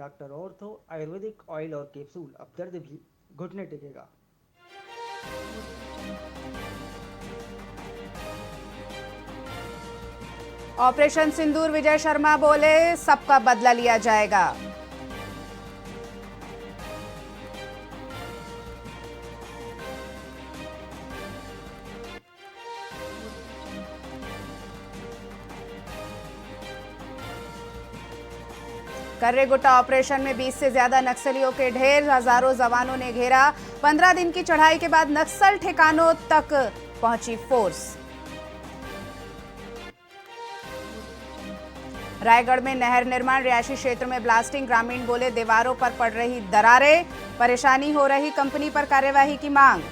Doctor ortho Ayurvedic oil और capsule, अब दर्द भी घुटने टेकेगा। ऑपरेशन सिंदूर, विजय शर्मा बोले सबका बदला लिया जाएगा। कर्रेगुट्टा ऑपरेशन में 20 से ज्यादा नक्सलियों के ढेर, हजारों जवानों ने घेरा। 15 दिन की चढ़ाई के बाद नक्सल ठिकानों तक पहुंची फोर्स। रायगढ़ में नहर निर्माण, रिहायशी क्षेत्र में ब्लास्टिंग, ग्रामीण बोले दीवारों पर पड़ रही दरारें, परेशानी हो रही, कंपनी पर कार्यवाही की मांग।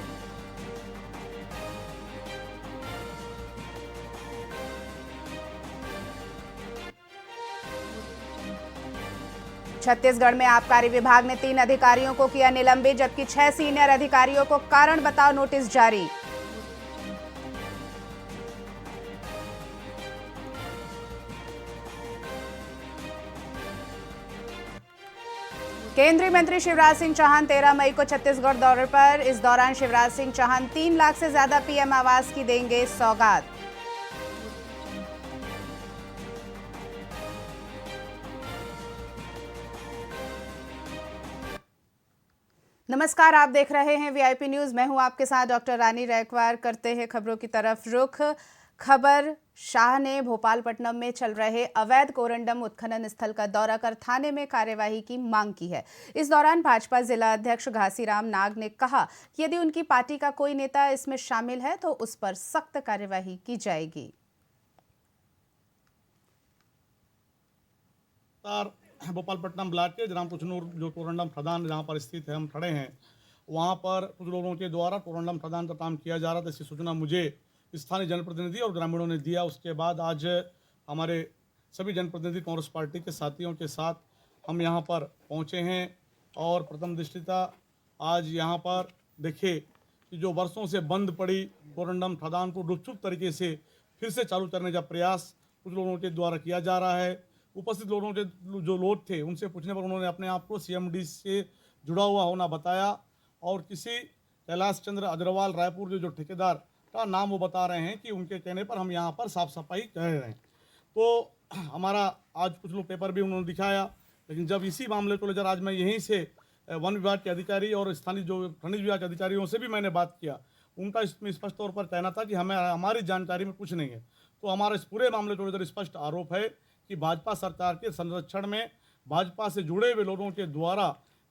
छत्तीसगढ़ में आबकारी विभाग ने 3 अधिकारियों को किया निलंबित, जबकि 6 सीनियर अधिकारियों को कारण बताओ नोटिस जारी। केंद्रीय मंत्री शिवराज सिंह चौहान 13 मई को छत्तीसगढ़ दौरे पर। इस दौरान शिवराज सिंह चौहान 3 लाख से ज्यादा पीएम आवास की देंगे सौगात। नमस्कार, आप देख रहे हैं वीआईपी न्यूज। मैं हूं आपके साथ डॉक्टर रानी रैकवार। करते हैं खबरों की तरफ रुख। खबर, शाह ने भोपालपट्टनम में चल रहे अवैध कोरंडम उत्खनन स्थल का दौरा कर थाने में कार्यवाही की मांग की है। इस दौरान भाजपा जिला अध्यक्ष घासीराम नाग ने कहा कि यदि उनकी पार्टी का कोई नेता इसमें शामिल है तो उस पर सख्त कार्यवाही की जाएगी। भोपालपट्टनम ब्लॉक के ग्राम कुचनूर जो कोरंडम खदान जहाँ पर स्थित है, हम खड़े हैं, वहाँ पर कुछ लोगों के द्वारा कोरंडम खदान का काम किया जा रहा था। इसकी सूचना मुझे स्थानीय जनप्रतिनिधि और ग्रामीणों ने दिया। उसके बाद आज हमारे सभी जनप्रतिनिधि कांग्रेस पार्टी के साथियों के साथ हम यहाँ पर पहुँचे हैं और प्रथम दृष्टया आज यहाँ पर देखे कि जो वर्षों से बंद पड़ी कोरंडम खदान को गुपचुप तरीके से फिर से चालू करने का प्रयास कुछ लोगों के द्वारा किया जा रहा है। उपस्थित लोगों के जो लोग थे उनसे पूछने पर उन्होंने अपने आप को सीएमडी से जुड़ा हुआ होना बताया और किसी कैलाश चंद्र अग्रवाल रायपुर जो ठेकेदार का नाम वो बता रहे हैं कि उनके कहने पर हम यहाँ पर साफ सफाई कर रहे हैं। तो हमारा आज कुछ लोग पेपर भी उन्होंने दिखाया, लेकिन जब इसी मामले को लेकर आज मैं यहीं से वन विभाग के अधिकारी और स्थानीय जो खनिज विभाग के अधिकारियों से भी मैंने बात किया, उनका इसमें स्पष्ट तौर पर कहना था कि हमें हमारी जानकारी में कुछ नहीं है। तो हमारा इस पूरे मामले को लेकर स्पष्ट आरोप है कि भाजपा सरकार के संरक्षण में भाजपा से जुड़े हुए लोगों के द्वारा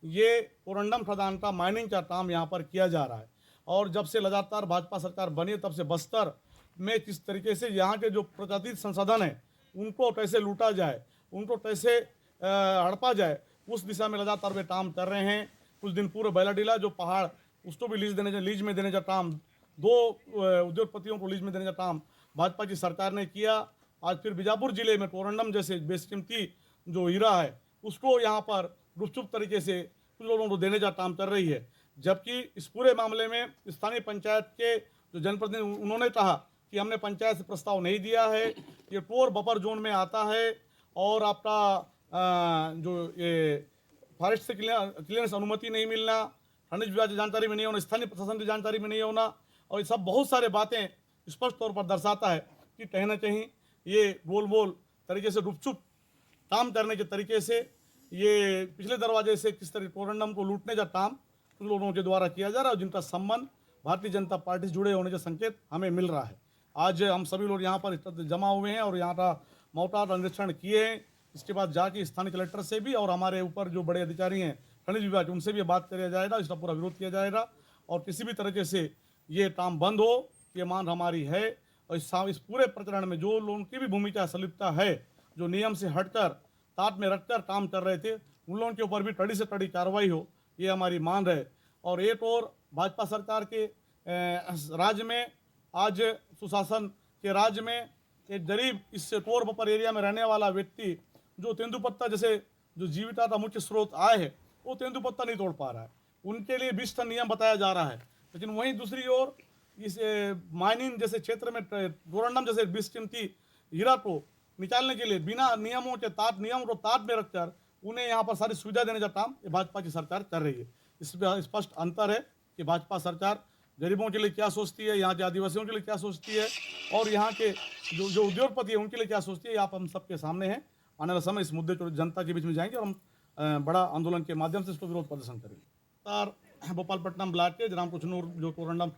ये कोरंडम खदान का माइनिंग का काम यहाँ पर किया जा रहा है। और जब से लगातार भाजपा सरकार बनी तब से बस्तर में किस तरीके से यहाँ के जो प्राकृतिक संसाधन हैं उनको कैसे लूटा जाए, उनको कैसे हड़पा जाए, उस दिशा में लगातार वे काम कर रहे हैं। कुछ दिन पूर्व बैलाडीला जो पहाड़ उसको भी लीज में देने का काम, 2 उद्योगपतियों को लीज में देने का काम भाजपा की सरकार ने किया। आज फिर बीजापुर जिले में कोरंडम जैसे बेशकीमती जो हीरा है उसको यहाँ पर गुपचुप तरीके से कुछ लोगों को देने का काम कर रही है। जबकि इस पूरे मामले में स्थानीय पंचायत के जो जनप्रतिनिधि उन्होंने कहा कि हमने पंचायत से प्रस्ताव नहीं दिया है, ये टोर बफर जोन में आता है और आपका जो ये फॉरेस्ट से क्लियरेंस अनुमति नहीं मिलना, खनिज विभाग की जानकारी में नहीं होना, स्थानीय प्रशासन की जानकारी में नहीं होना, और ये सब बहुत सारे बातें स्पष्ट तौर पर दर्शाता है कि कहीं ना कहीं ये गोल तरीके से गुपचुप काम करने के तरीके से ये पिछले दरवाजे से किस तरह कोरंडम को लूटने का काम उन लोगों के द्वारा किया जा रहा है, जिनका संबंध भारतीय जनता पार्टी से जुड़े होने के संकेत हमें मिल रहा है। आज हम सभी लोग यहाँ पर जमा हुए हैं और यहाँ का मोर्टार अन्वेषण किए हैं। इसके बाद जाके स्थानीय कलेक्टर से भी और हमारे ऊपर जो बड़े अधिकारी हैं खनिज विभाग उनसे भी बात किया जाएगा, इसका पूरा विरोध किया जाएगा और किसी भी तरीके से ये काम बंद हो, ये मांग हमारी है। और इस पूरे प्रकरण में जो लोगों की भी भूमिका संलिप्तता है, जो नियम से हटकर ताट में रखकर काम कर रहे थे, उन लोगों के ऊपर भी कड़ी से कड़ी कार्रवाई हो, ये हमारी मांग है। और एक और भाजपा सरकार के राज्य में आज सुशासन के राज्य में एक गरीब इस टोर बफर एरिया में रहने वाला व्यक्ति जो तेंदुपत्ता जैसे जो जीविका का मुख्य स्रोत आय है वो तेंदुपत्ता नहीं तोड़ पा रहा है, उनके लिए 20 टन नियम बताया जा रहा है। लेकिन वहीं दूसरी ओर इस माइनिंग जैसे क्षेत्र में कोरंडम जैसे बेशकीमती हीरा को निकालने के लिए बिना नियमों को ताट में रखकर उन्हें यहाँ पर सारी सुविधा देने का काम ये भाजपा की सरकार कर रही है। इसमें स्पष्ट अंतर है कि भाजपा सरकार गरीबों के लिए क्या सोचती है, यहाँ के आदिवासियों के लिए क्या सोचती है, और यहाँ के जो उद्योगपति है उनके लिए क्या सोचती है, आप हम सबके सामने हैं। आने वाला समय इस मुद्दे को जनता के बीच में जाएंगे और हम बड़ा आंदोलन के माध्यम से इसको विरोध प्रदर्शन करेंगे। भोपालपट्टनम ब्लॉक के ग्राम कुचनूर जो तोरंडम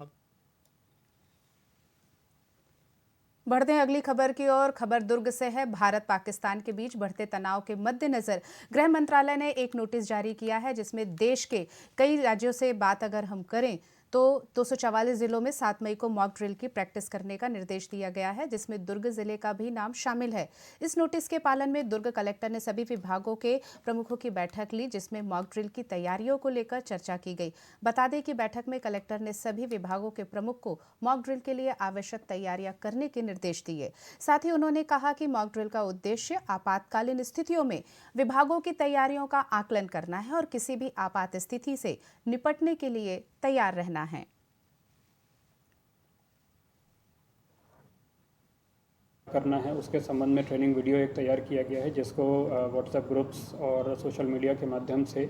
बढ़ते हैं अगली खबर की ओर। खबर दुर्ग से है। भारत पाकिस्तान के बीच बढ़ते तनाव के मद्देनजर गृह मंत्रालय ने एक नोटिस जारी किया है, जिसमें देश के कई राज्यों से बात अगर हम करें तो 244 जिलों में 7 मई को मॉक ड्रिल की प्रैक्टिस करने का निर्देश दिया गया है, जिसमें दुर्ग जिले का भी नाम शामिल है। इस नोटिस के पालन में दुर्ग कलेक्टर ने सभी विभागों के प्रमुखों की बैठक ली, जिसमें मॉक ड्रिल की तैयारियों को लेकर चर्चा की गई। बता दें कि बैठक में कलेक्टर ने सभी विभागों के प्रमुख को मॉक ड्रिल के लिए आवश्यक तैयारियां करने के निर्देश दिए। साथ ही उन्होंने कहा कि मॉक ड्रिल का उद्देश्य आपातकालीन स्थितियों में विभागों की तैयारियों का आकलन करना है और किसी भी आपात स्थिति से निपटने के लिए तैयार रहना है। करना है उसके संबंध में ट्रेनिंग वीडियो एक तैयार किया गया है, जिसको व्हाट्सएप ग्रुप्स और सोशल मीडिया के माध्यम से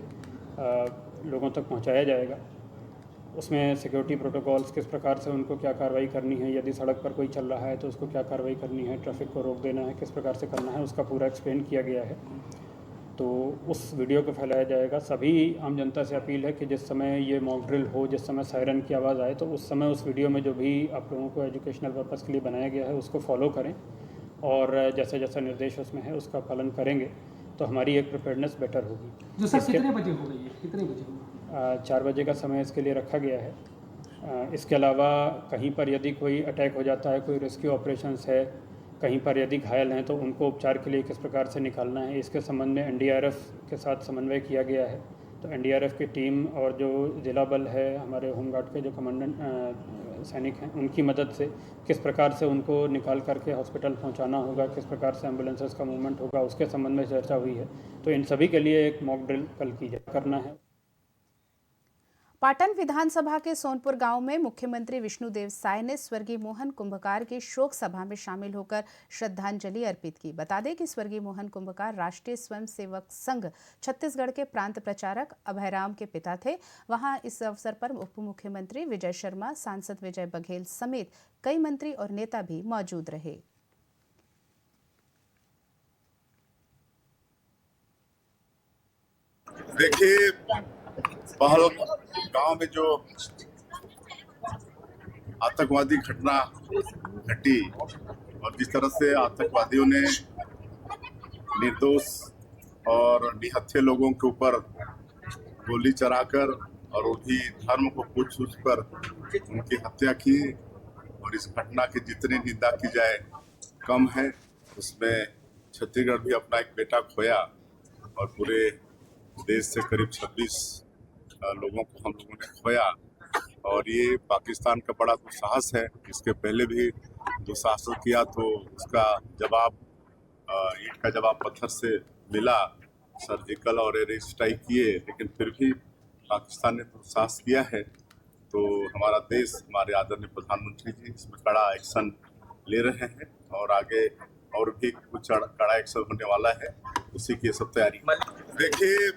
लोगों तक पहुंचाया जाएगा। उसमें सिक्योरिटी प्रोटोकॉल्स, किस प्रकार से उनको क्या कार्रवाई करनी है, यदि सड़क पर कोई चल रहा है तो उसको क्या कार्रवाई करनी है, ट्रैफिक को रोक देना है किस प्रकार से करना है, उसका पूरा एक्सप्लेन किया गया है। तो उस वीडियो को फैलाया जाएगा। सभी आम जनता से अपील है कि जिस समय ये मॉक ड्रिल हो, जिस समय सायरन की आवाज़ आए, तो उस समय उस वीडियो में जो भी आप लोगों को एजुकेशनल पर्पज़ के लिए बनाया गया है उसको फॉलो करें, और जैसा जैसा निर्देश उसमें है उसका पालन करेंगे तो हमारी एक प्रिपेयरनेस बेटर होगी। जो सर कितने बजे होगा, ये कितने बजे होगा? 4 बजे का समय इसके लिए रखा गया है। इसके अलावा कहीं पर यदि कोई अटैक हो जाता है, कोई रेस्क्यू ऑपरेशंस है, कहीं पर यदि घायल हैं तो उनको उपचार के लिए किस प्रकार से निकालना है, इसके संबंध में एनडीआरएफ के साथ समन्वय किया गया है। तो एनडीआरएफ की टीम और जो जिला बल है, हमारे होमगार्ड के जो कमांडेंट सैनिक हैं, उनकी मदद से किस प्रकार से उनको निकाल करके हॉस्पिटल पहुंचाना होगा, किस प्रकार से एम्बुलेंसेस का मूवमेंट होगा, उसके संबंध में चर्चा हुई है। तो इन सभी के लिए एक मॉक ड्रिल कल की करना है। पाटन विधानसभा के सोनपुर गांव में मुख्यमंत्री विष्णुदेव साय ने स्वर्गीय मोहन कुंभकार की शोक सभा में शामिल होकर श्रद्धांजलि अर्पित की। बता दें कि स्वर्गीय मोहन कुंभकार राष्ट्रीय स्वयंसेवक संघ छत्तीसगढ़ के प्रांत प्रचारक अभयराम के पिता थे। वहां इस अवसर पर उप मुख्यमंत्री विजय शर्मा, सांसद विजय बघेल समेत कई मंत्री और नेता भी मौजूद रहे। देखिए, पहल गांव में जो आतंकवादी घटना घटी और जिस तरह से आतंकवादियों ने निर्दोष और निहत्थे लोगों के ऊपर गोली चलाकर और वो भी धर्म को पूछ कर उनकी हत्या की, और इस घटना की जितनी निंदा की जाए कम है। उसमें छत्तीसगढ़ भी अपना एक बेटा खोया और पूरे देश से करीब 26 लोगों को हम लोगों ने खोया, और ये पाकिस्तान का बड़ा दुस्साहस है। इसके पहले भी दुस्साहस किया तो उसका जवाब ईंट का जवाब पत्थर से मिला, सर्जिकल और एयर स्ट्राइक किए, लेकिन फिर भी पाकिस्तान ने दुस्साहस किया है। तो हमारा देश, हमारे आदरणीय प्रधानमंत्री जी इसमें कड़ा एक्शन ले रहे हैं और आगे और भी कुछ कड़ा एक्शन होने वाला है, उसी की सब तैयारी। देखिए,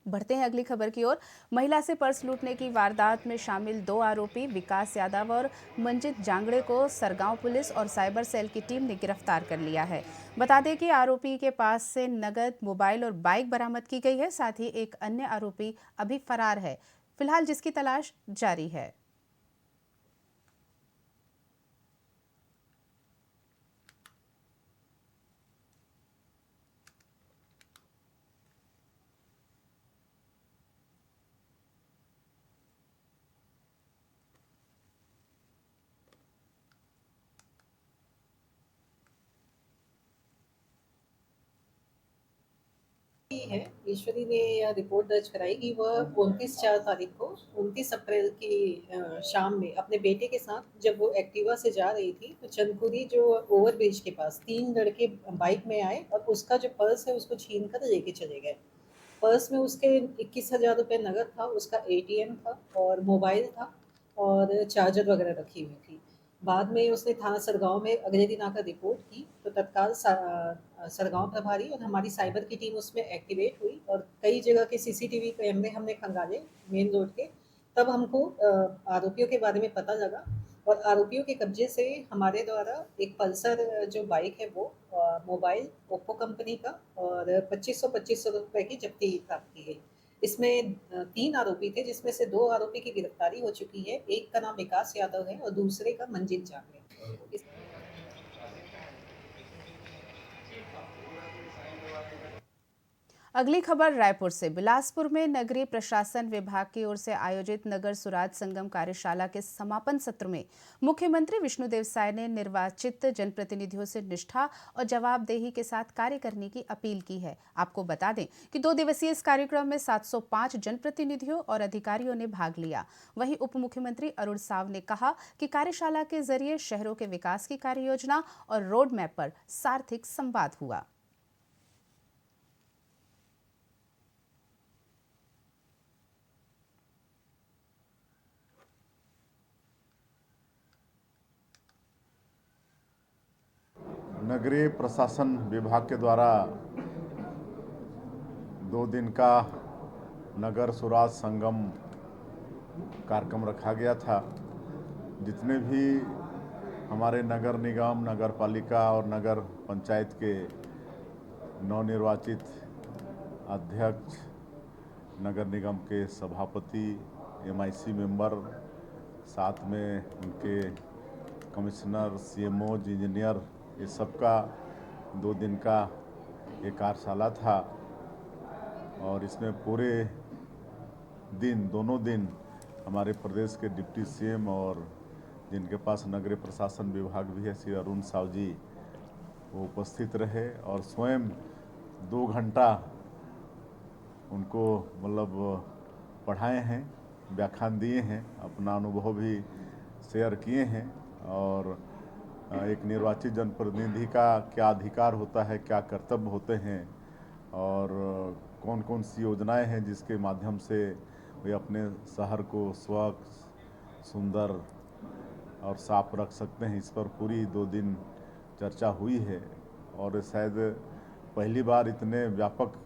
बढ़ते हैं अगली खबर की ओर। महिला से पर्स लूटने की वारदात में शामिल 2 आरोपी विकास यादव और मंजित जांगड़े को सरगांव पुलिस और साइबर सेल की टीम ने गिरफ्तार कर लिया है। बता दें कि आरोपी के पास से नगद, मोबाइल और बाइक बरामद की गई है। साथ ही एक अन्य आरोपी अभी फरार है, फिलहाल जिसकी तलाश जारी है। है ईश्वरी ने यह रिपोर्ट दर्ज कराई कि वह 29/4 तारीख को 29 अप्रैल की शाम में अपने बेटे के साथ जब वो एक्टिवा से जा रही थी तो चंदपुरी जो ओवर ब्रिज के पास 3 लड़के बाइक में आए और उसका जो पर्स है उसको छीन कर लेके चले गए। पर्स में उसके 21,000 रुपये नगद था, उसका ATM था और मोबाइल था और चार्जर वगैरह रखी हुई थी। बाद में उसने थाना सरगांव में अगले दिन आकर रिपोर्ट की, तो तत्काल सरगांव प्रभारी और हमारी साइबर की टीम उसमें एक्टिवेट हुई और कई जगह के सीसीटीवी कैमरे हमने खंगाले मेन रोड के। तब हमको आरोपियों के बारे में पता लगा और आरोपियों के कब्जे से हमारे द्वारा एक पल्सर जो बाइक है वो, मोबाइल ओप्पो कंपनी का और 2500 रुपए की जब्ती प्राप्त की गई। इसमें 3 आरोपी थे, जिसमें से 2 आरोपी की गिरफ्तारी हो चुकी है। एक का नाम विकास यादव है और दूसरे का मंजीत जाट है। अगली खबर रायपुर से। बिलासपुर में नगरीय प्रशासन विभाग की ओर से आयोजित नगर सुराज संगम कार्यशाला के समापन सत्र में मुख्यमंत्री विष्णुदेव साय ने निर्वाचित जनप्रतिनिधियों से निष्ठा और जवाबदेही के साथ कार्य करने की अपील की है। आपको बता दें कि 2 दिवसीय इस कार्यक्रम में 705 जनप्रतिनिधियों और अधिकारियों ने भाग लिया। वहीं उप मुख्यमंत्री अरुण साव ने कहा कि कार्यशाला के जरिए शहरों के विकास की कार्य योजना और रोड मैप पर सार्थक संवाद हुआ। नगरीय प्रशासन विभाग के द्वारा 2 दिन का नगर सुराज संगम कार्यक्रम रखा गया था। जितने भी हमारे नगर निगम, नगर पालिका और नगर पंचायत के नवनिर्वाचित अध्यक्ष, नगर निगम के सभापति, MIC मेंबर, साथ में उनके कमिश्नर, CMOs, इंजीनियर, ये सबका 2 दिन का एक कार्यशाला था और इसमें पूरे दिन, दोनों दिन हमारे प्रदेश के डिप्टी CM और जिनके पास नगरीय प्रशासन विभाग भी है, श्री अरुण साव जी, वो उपस्थित रहे और स्वयं 2 घंटा उनको पढ़ाए हैं, व्याख्यान दिए हैं, अपना अनुभव भी शेयर किए हैं और एक निर्वाचित जनप्रतिनिधि का क्या अधिकार होता है, क्या कर्तव्य होते हैं और कौन कौन सी योजनाएं हैं जिसके माध्यम से वे अपने शहर को स्वच्छ, सुंदर और साफ रख सकते हैं, इस पर पूरी 2 दिन चर्चा हुई है और शायद पहली बार इतने व्यापक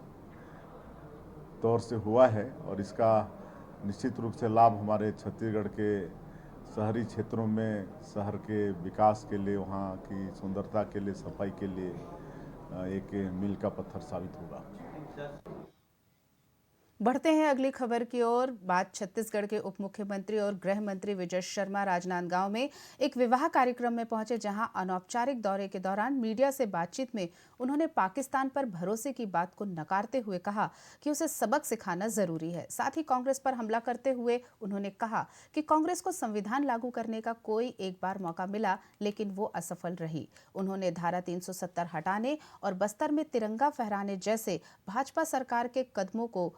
तौर से हुआ है और इसका निश्चित रूप से लाभ हमारे छत्तीसगढ़ के शहरी क्षेत्रों में शहर के विकास के लिए, वहाँ की सुंदरता के लिए, सफाई के लिए एक मील का पत्थर साबित होगा। बढ़ते हैं अगली खबर की ओर। बात छत्तीसगढ़ के उप मुख्यमंत्री और गृह मंत्री विजय शर्मा राजनांदगांव में एक विवाह कार्यक्रम में पहुंचे, जहां अनौपचारिक दौरे के दौरान मीडिया से बातचीत में उन्होंने पाकिस्तान पर भरोसे की बात को नकारते हुए कहा कि उसे सबक सिखाना जरूरी है। साथ ही कांग्रेस पर हमला करते हुए उन्होंने कहा कि कांग्रेस को संविधान लागू करने का कोई एक बार मौका मिला, लेकिन वो असफल रही। उन्होंने धारा 370 हटाने और बस्तर में तिरंगा फहराने जैसे भाजपा सरकार के कदमों को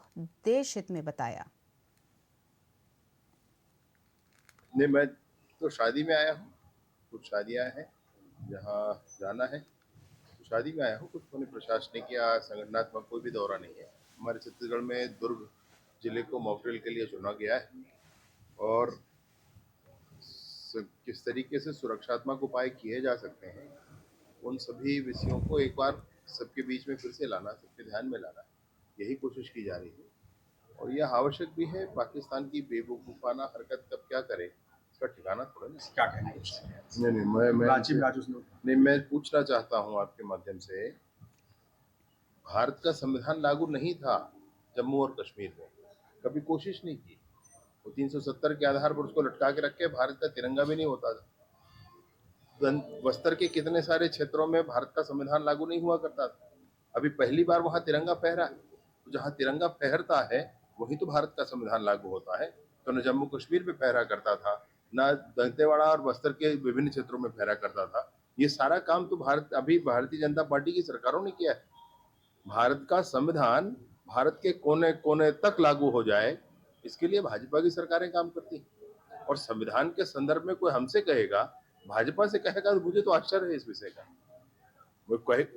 देश हित में बताया। नहीं, मैं तो शादी में आया हूँ, कुछ शादियाँ हैं जहाँ जाना है, तो शादी में आया हूँ। कुछ मैंने प्रशासनिक या संगठनात्मक कोई भी दौरा नहीं है। हमारे छत्तीसगढ़ में दुर्ग जिले को मॉकड्रिल के लिए चुना गया है और किस तरीके से सुरक्षात्मक उपाय किए जा सकते हैं, उन सभी विषयों को एक बार सबके बीच में फिर से लाना, सबके ध्यान में लाना, यही कोशिश की जा रही है और यह आवश्यक भी है। पाकिस्तान की बेवकूफ़ाना हरकत कब क्या करे, इसका ठिकाना थोड़ा नहीं। क्या कहना? नहीं, मैं पूछना चाहता हूँ आपके माध्यम से, भारत का संविधान लागू नहीं था जम्मू और कश्मीर में, कभी कोशिश नहीं की। वो 370 के आधार पर उसको लटका के रखे, भारत का तिरंगा भी नहीं होता था। बस्तर के कितने सारे क्षेत्रों में भारत का संविधान लागू नहीं हुआ करता था, अभी पहली बार वहाँ तिरंगा फहरा। तो जहाँ तिरंगा फहरता है वही तो भारत का संविधान लागू होता है। तो न जम्मू कश्मीर में फहरा करता था, न दंतेवाड़ा और बस्तर के विभिन्न क्षेत्रों में फहरा करता था। ये सारा काम तो अभी भारतीय जनता पार्टी की सरकारों ने किया है। भारत का संविधान भारत के कोने कोने तक लागू हो जाए, इसके लिए भाजपा की सरकारें काम करती हैं। और संविधान के संदर्भ में कोई हमसे कहेगा, भाजपा से कहेगा, तो मुझे तो आश्चर्य है इस विषय का।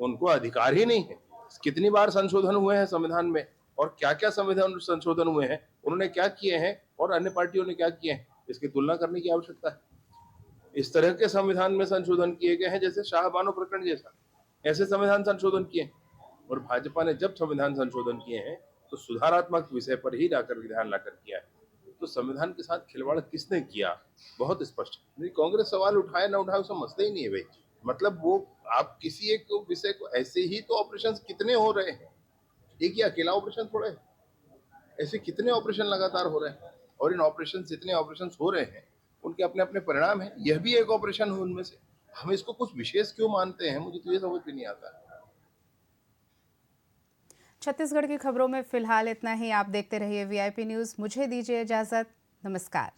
उनको अधिकार ही नहीं है। कितनी बार संशोधन हुए हैं संविधान में और क्या क्या संविधान संशोधन हुए हैं, उन्होंने क्या किए हैं और अन्य पार्टियों ने क्या किए हैं, इसकी तुलना करने की आवश्यकता है। इस तरह के संविधान में संशोधन किए गए हैं जैसे शाहबानो प्रकरण जैसा, ऐसे संविधान संशोधन किए। और भाजपा ने जब संविधान संशोधन किए हैं तो सुधारात्मक विषय पर ही ध्यान लाकर किया है। तो संविधान के साथ खिलवाड़ किसने किया, बहुत स्पष्ट है। कांग्रेस सवाल उठाए ना उठाए उसका मसला ही नहीं है भाई। मतलब वो आप किसी एक विषय को ऐसे ही तो ऑपरेशन कितने हो रहे हैं, एक ही अकेला ऑपरेशन थोड़ा है, ऐसे कितने ऑपरेशन लगातार हो रहे हैं। और इन ऑपरेशन जितने ऑपरेशन हो रहे हैं उनके अपने अपने परिणाम हैं। यह भी एक ऑपरेशन है उनमें से। हम इसको कुछ विशेष क्यों मानते हैं, मुझे तो ये समझ में नहीं आता। छत्तीसगढ़ की खबरों में फिलहाल इतना ही। आप देखते रहिए वीआईपी न्यूज़। मुझे दीजिए इजाज़त। नमस्कार।